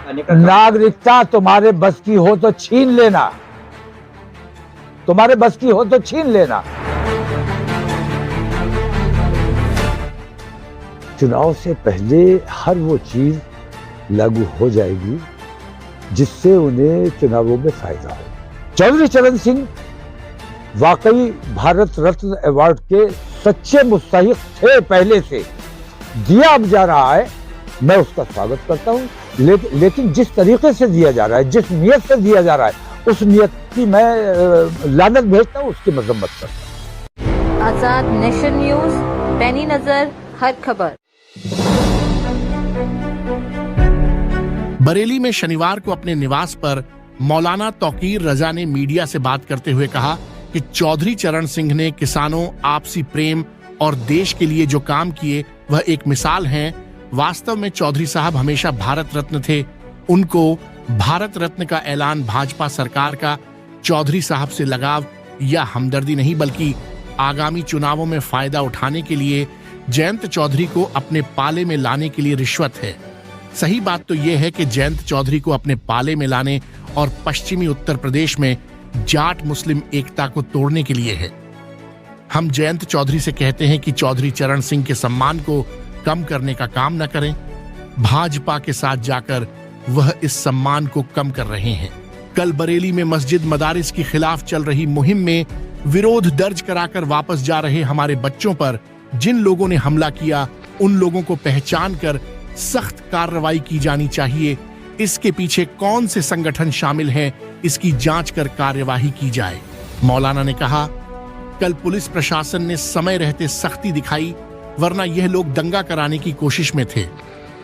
आने का नागरिकता तुम्हारे बस की हो तो छीन लेना, तुम्हारे बस की हो तो छीन लेना। चुनाव से पहले हर वो चीज लागू हो जाएगी जिससे उन्हें चुनावों में फायदा हो। चौधरी चरण सिंह वाकई भारत रत्न अवार्ड के सच्चे मुस्तहिक थे, पहले से दिया अब जा रहा है, मैं उसका स्वागत करता हूं। लेकिन जिस तरीके से दिया जा रहा है, जिस नियत से दिया जा रहा है, उस नियत की मैं लानत भेजता हूं, उसकी मजम्मत करता हूं। आजाद नेशन न्यूज, पैनी नजर, हर खबर। बरेली में शनिवार को अपने निवास पर मौलाना तौकीर रजा ने मीडिया से बात करते हुए कहा कि चौधरी चरण सिंह ने किसानों, आपसी प्रेम और देश के लिए जो काम किए वह एक मिसाल हैं। वास्तव में चौधरी साहब हमेशा भारत रत्न थे। उनको भारत रत्न का ऐलान भाजपा सरकार का चौधरी साहब से लगाव या हमदर्दी नहीं, बल्कि आगामी चुनावों में फायदा उठाने के लिए जयंत चौधरी को अपने पाले में लाने के लिए रिश्वत है। सही बात तो यह है कि जयंत चौधरी को अपने पाले में लाने और पश्चिमी उत्तर प्रदेश में जाट मुस्लिम एकता को तोड़ने के लिए है। हम जयंत चौधरी से कहते हैं कि चौधरी चरण सिंह के सम्मान को कम करने का काम न करें। भाजपा के साथ जाकर वह इस सम्मान को कम कर रहे हैं। कल बरेली में मस्जिद मदारिस के खिलाफ चल रही मुहिम में विरोध दर्ज कराकर वापस जा रहे हमारे बच्चों पर जिन लोगों ने हमला किया, उन लोगों को पहचान कर सख्त कार्रवाई की जानी चाहिए। इसके पीछे कौन से संगठन शामिल हैं, इसकी जांच कर कार्यवाही की जाए। मौलाना ने कहा, कल पुलिस प्रशासन ने समय रहते सख्ती दिखाई, वरना यह लोग दंगा कराने की कोशिश में थे।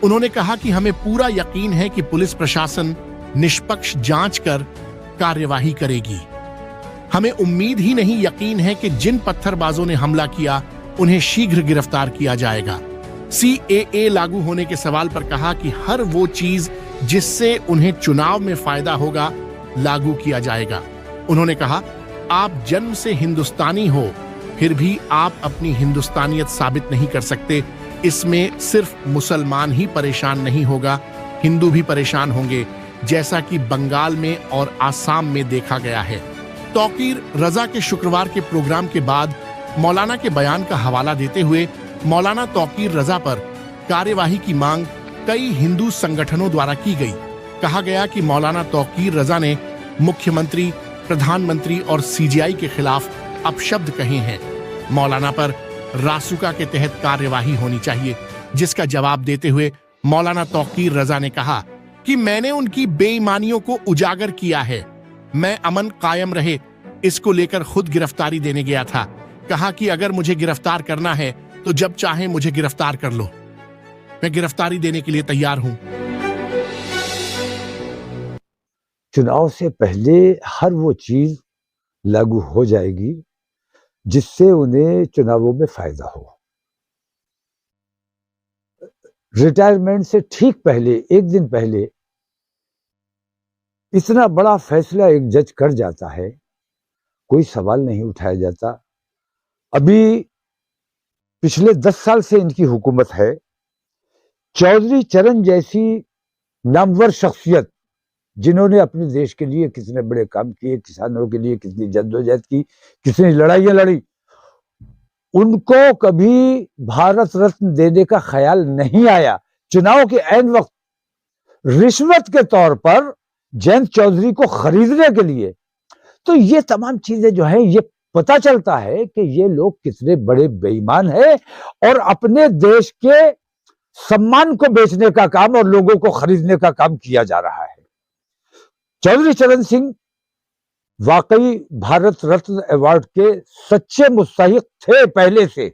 उन्होंने कहा कि हमें पूरा यकीन है कि पुलिस प्रशासन निष्पक्ष जांच कर कार्यवाही करेगी। हमें उम्मीद ही नहीं, यकीन है कि जिन पत्थरबाजों ने हमला किया उन्हें शीघ्र गिरफ्तार किया जाएगा। CAA लागू होने के सवाल पर कहा कि हर वो चीज जिससे उन्हें चुनाव में फायदा होगा लागू किया जाएगा। उन्होंने कहा, आप जन्म से हिंदुस्तानी हो, फिर भी आप अपनी हिंदुस्तानियत साबित नहीं कर सकते। इसमें सिर्फ मुसलमान ही परेशान नहीं होगा, हिंदू भी परेशान होंगे, जैसा कि बंगाल में और आसाम में देखा गया है। तौकीर रजा के शुक्रवार के प्रोग्राम के बाद मौलाना के बयान का हवाला देते हुए मौलाना तौकीर रजा पर कार्यवाही की मांग कई हिंदू संगठनों द्वारा की गई। कहा गया कि मौलाना तौकीर रजा ने मुख्यमंत्री, प्रधानमंत्री और CGI के खिलाफ अपशब्द कहे हैं। मौलाना पर रासुका के तहत कार्यवाही होनी चाहिए, जिसका जवाब देते हुए मौलाना तौकीर रजा ने कहा कि मैंने उनकी बेईमानियों को उजागर किया है। मैं अमन कायम रहे, इसको लेकर खुद गिरफ्तारी देने गया था। कहा कि अगर मुझे गिरफ्तार करना है तो जब चाहे मुझे गिरफ्तार कर लो, मैं गिरफ्तारी देने के लिए तैयार हूं। चुनाव से पहले हर वो चीज लागू हो जाएगी जिससे उन्हें चुनावों में फायदा हो। रिटायरमेंट से ठीक पहले, एक दिन पहले इतना बड़ा फैसला एक जज कर जाता है, कोई सवाल नहीं उठाया जाता। अभी पिछले 10 साल से इनकी हुकूमत है। चौधरी चरण जैसी नामवर शख्सियत, जिन्होंने अपने देश के लिए कितने बड़े काम किए, किसानों के लिए कितनी जद्दोजहद की, कितनी लड़ाइयां लड़ी, उनको कभी भारत रत्न देने का ख्याल नहीं आया। चुनाव के ऐन वक्त रिश्वत के तौर पर जयंत चौधरी को खरीदने के लिए, तो ये तमाम चीजें जो है, ये पता चलता है कि ये लोग कितने बड़े बेईमान हैं और अपने देश के सम्मान को बेचने का काम और लोगों को खरीदने का काम किया जा रहा है। चौधरी चरण सिंह वाकई भारत रत्न अवार्ड के सच्चे मुस्तहिक थे, पहले से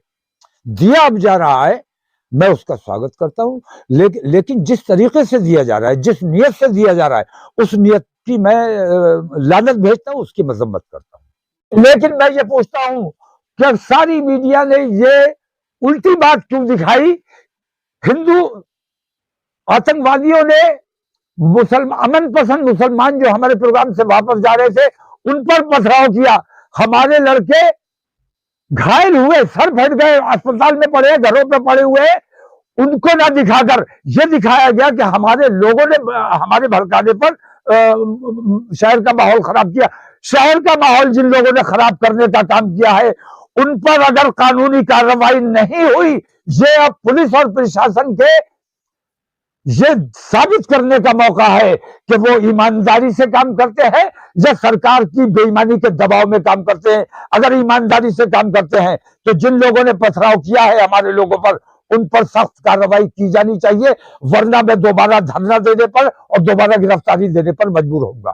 दिया अब जा रहा है, मैं उसका स्वागत करता हूं। लेकिन जिस तरीके से दिया जा रहा है, जिस नियत से दिया जा रहा है, उस नियत की मैं लानत भेजता हूं, उसकी मजम्मत करता हूं। लेकिन मैं ये पूछता हूं कि अब सारी मीडिया ने ये उल्टी बात क्यों दिखाई? हिंदू आतंकवादियों ने अमन पसंद मुसलमान जो हमारे प्रोग्राम से वापस जा रहे थे, उन पर पथराव किया। हमारे लड़के घायल हुए, सर फट गए, अस्पताल में पड़े, घरों पे पड़े हुए। उनको ना दिखाकर ये दिखाया गया कि हमारे लोगों ने हमारे भड़काने पर शहर का माहौल खराब किया। शहर का माहौल जिन लोगों ने खराब करने का काम किया है उन पर अगर कानूनी कार्रवाई नहीं हुई, ये अब पुलिस और प्रशासन के ये साबित करने का मौका है कि वो ईमानदारी से काम करते हैं या सरकार की बेईमानी के दबाव में काम करते हैं। अगर ईमानदारी से काम करते हैं तो जिन लोगों ने पथराव किया है हमारे लोगों पर, उन पर सख्त कार्रवाई की जानी चाहिए, वरना मैं दोबारा धरना देने पर और दोबारा गिरफ्तारी देने पर मजबूर होऊंगा।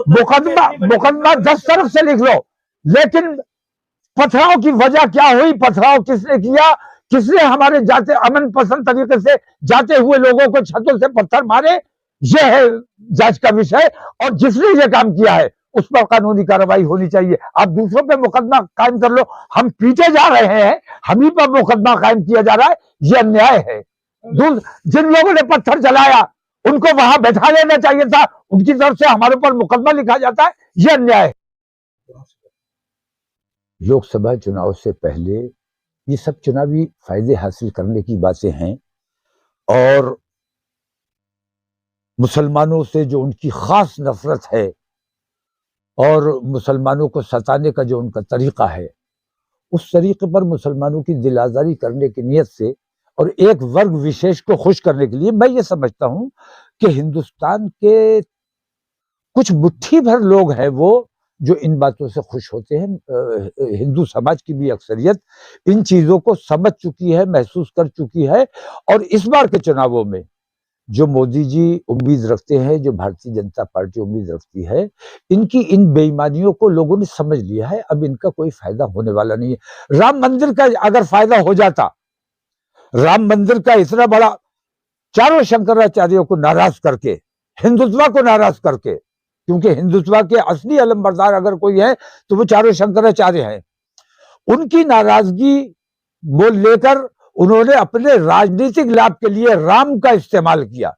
मुकदमा 10 तरफ से लिख लो, लेकिन पथराव की वजह क्या हुई, पथराव किसने किया, किसने हमारे जाते अमन पसंद तरीके से जाते हुए लोगों को छतों से पत्थर मारे, यह है जांच का विषय। और जिसने यह काम किया है उस पर कानूनी कार्रवाई होनी चाहिए। आप दूसरों पे मुकदमा कायम कर लो, हम पीटे जा रहे हैं, हम ही पर मुकदमा कायम किया जा रहा है, यह अन्याय है। जिन लोगों ने पत्थर जलाया उनको वहां बैठा लेना चाहिए था, उनकी तरफ से हमारे ऊपर मुकदमा लिखा जाता है, यह अन्याय है। लोकसभा चुनाव से पहले ये सब चुनावी फायदे हासिल करने की बातें हैं, और मुसलमानों से जो उनकी खास नफरत है और मुसलमानों को सताने का जो उनका तरीका है, उस तरीके पर मुसलमानों की दिल आजारी करने की नीयत से और एक वर्ग विशेष को खुश करने के लिए मैं ये समझता हूं कि हिंदुस्तान के कुछ मुट्ठी भर लोग हैं वो जो इन बातों से खुश होते हैं। हिंदू समाज की भी अक्सरियत इन चीजों को समझ चुकी है, महसूस कर चुकी है, और इस बार के चुनावों में जो मोदी जी उम्मीद रखते हैं, जो भारतीय जनता पार्टी उम्मीद रखती है, इनकी इन बेईमानियों को लोगों ने समझ लिया है। अब इनका कोई फायदा होने वाला नहीं है। राम मंदिर का अगर फायदा हो जाता, राम मंदिर का इतना बड़ा, चारों शंकराचार्यों को नाराज करके, हिंदुत्व को नाराज करके, क्योंकि हिंदुत्व के असली अलमबरदार अगर कोई है तो वो चारों शंकराचार्य हैं, उनकी नाराजगी मोल लेकर उन्होंने अपने राजनीतिक लाभ के लिए राम का इस्तेमाल किया।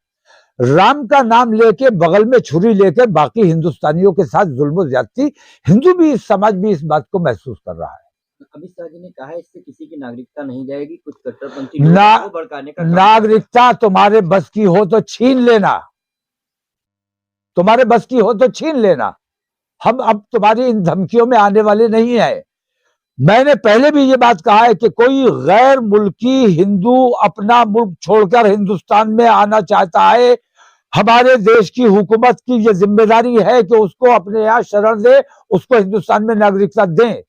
राम का नाम लेके बगल में छुरी लेकर बाकी हिंदुस्तानियों के साथ जुल्म ज्यादती, हिंदू भी, इस समाज भी इस बात को महसूस कर रहा है। अमित शाह जी ने कहा है इससे किसी की नागरिकता नहीं जाएगी, कुछ कट्टरपंथी लोगों को भड़काने का नागरिकता तुम्हारे बस की हो तो छीन लेना, तुम्हारे बस की हो तो छीन लेना। हम अब तुम्हारी इन धमकियों में आने वाले नहीं है। मैंने पहले भी ये बात कहा है कि कोई गैर मुल्की हिंदू अपना मुल्क छोड़कर हिंदुस्तान में आना चाहता है, हमारे देश की हुकूमत की ये जिम्मेदारी है कि उसको अपने यहाँ शरण दे, उसको हिंदुस्तान में नागरिकता दें।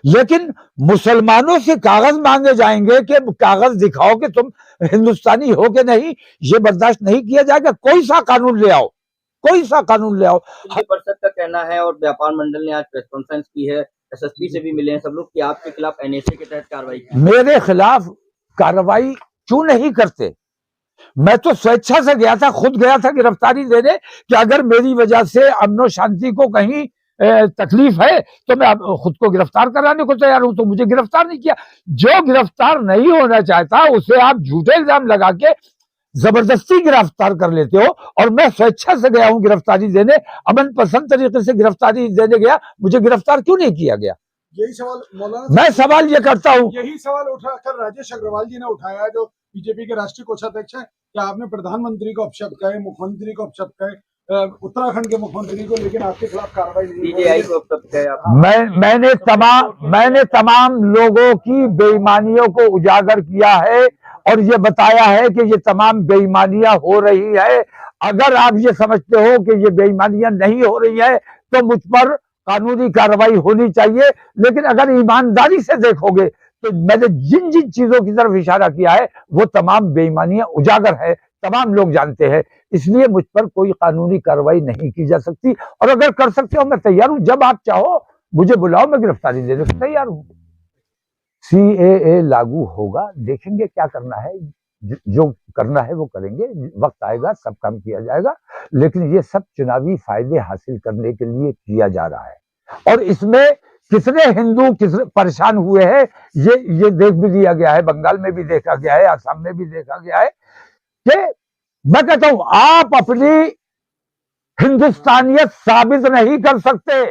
लेकिन मुसलमानों से कागज मांगे जाएंगे कि कागज दिखाओ कि तुम हिंदुस्तानी हो कि नहीं, ये बर्दाश्त नहीं किया जाएगा। कोई सा कानून ले आओ, कोई सा कानून ले आओ। परिषद का कहना है और व्यापार मंडल ने आज प्रेस कॉन्फ्रेंस की है, एसएसपी से भी मिले हैं सब लोग, कि आपके खिलाफ एनएसए के तहत कार्रवाई की। मेरे खिलाफ कार्रवाई क्यों नहीं करते? मैं तो स्वेच्छा से गया था, खुद गया था गिरफ्तारी देने, कि अगर मेरी वजह से अमन शांति को कहीं तकलीफ है तो मैं खुद को गिरफ्तार कराने को तैयार हूं, तो मुझे गिरफ्तार नहीं किया। जो गिरफ्तार नहीं होना चाहता उसे आप झूठे इल्जाम लगा के जबरदस्ती गिरफ्तार कर लेते हो, और मैं स्वेच्छा से गया हूं गिरफ्तारी देने, अमन पसंद तरीके से गिरफ्तारी देने गया, मुझे गिरफ्तार क्यों नहीं किया गया? यही सवाल मौलाना, मैं सवाल ये करता हूं, यही सवाल उठाकर राजेश अग्रवाल जी ने उठाया, जो बीजेपी के राष्ट्रीय कोषाध्यक्ष हैं, कि आपने प्रधानमंत्री को अपशब्द कहे, मुख्यमंत्री को अपशब्द कहे, उत्तराखंड के मुख्यमंत्री को, लेकिन आपके खिलाफ कार्रवाई नहीं हुई। सीजेआई को अपशब्द कहे। मैंने तमाम लोगों की बेईमानियों को उजागर किया है और ये बताया है कि ये तमाम बेईमानियां हो रही है। अगर आप ये समझते हो कि ये बेईमानियां नहीं हो रही है तो मुझ पर कानूनी कार्रवाई होनी चाहिए, लेकिन अगर ईमानदारी से देखोगे तो मैंने जिन जिन चीजों की तरफ इशारा किया है वो तमाम बेईमानियां उजागर है, तमाम लोग जानते हैं। इसलिए मुझ पर कोई कानूनी कार्रवाई नहीं की जा सकती, और अगर कर सकते हो मैं तैयार हूं, जब आप चाहो मुझे बुलाओ, मैं गिरफ्तारी देने को तैयार हूं। CAA लागू होगा, देखेंगे क्या करना है, जो करना है वो करेंगे, वक्त आएगा सब काम किया जाएगा, लेकिन ये सब चुनावी फायदे हासिल करने के लिए किया जा रहा है। और इसमें कितने हिंदू कितने परेशान हुए हैं ये देख भी लिया गया है, बंगाल में भी देखा गया है, असम में भी देखा गया है, कि मैं कहता हूं आप अपनी हिंदुस्तानियत साबित नहीं कर सकते।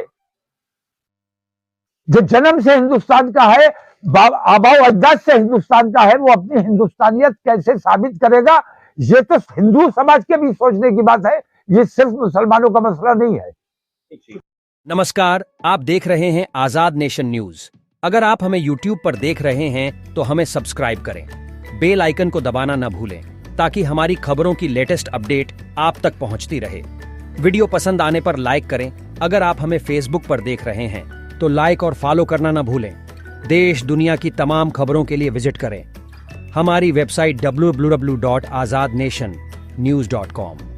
जो जन्म से हिंदुस्तान का है आबाओ अजदाद से हिंदुस्तान का है, वो अपनी हिंदुस्तानियत कैसे साबित करेगा? ये तो हिंदू समाज के भी सोचने की बात है, ये सिर्फ मुसलमानों का मसला नहीं है। नमस्कार, आप देख रहे हैं आजाद नेशन न्यूज। अगर आप हमें YouTube पर देख रहे हैं तो हमें सब्सक्राइब करें, बेल आइकन को दबाना न भूलें ताकि हमारी खबरों की लेटेस्ट अपडेट आप तक पहुंचती रहे। वीडियो पसंद आने पर लाइक करें। अगर आप हमें Facebook पर देख रहे हैं तो लाइक और फॉलो करना न भूलें। देश दुनिया की तमाम खबरों के लिए विजिट करें हमारी वेबसाइट www.azadnationnews.com।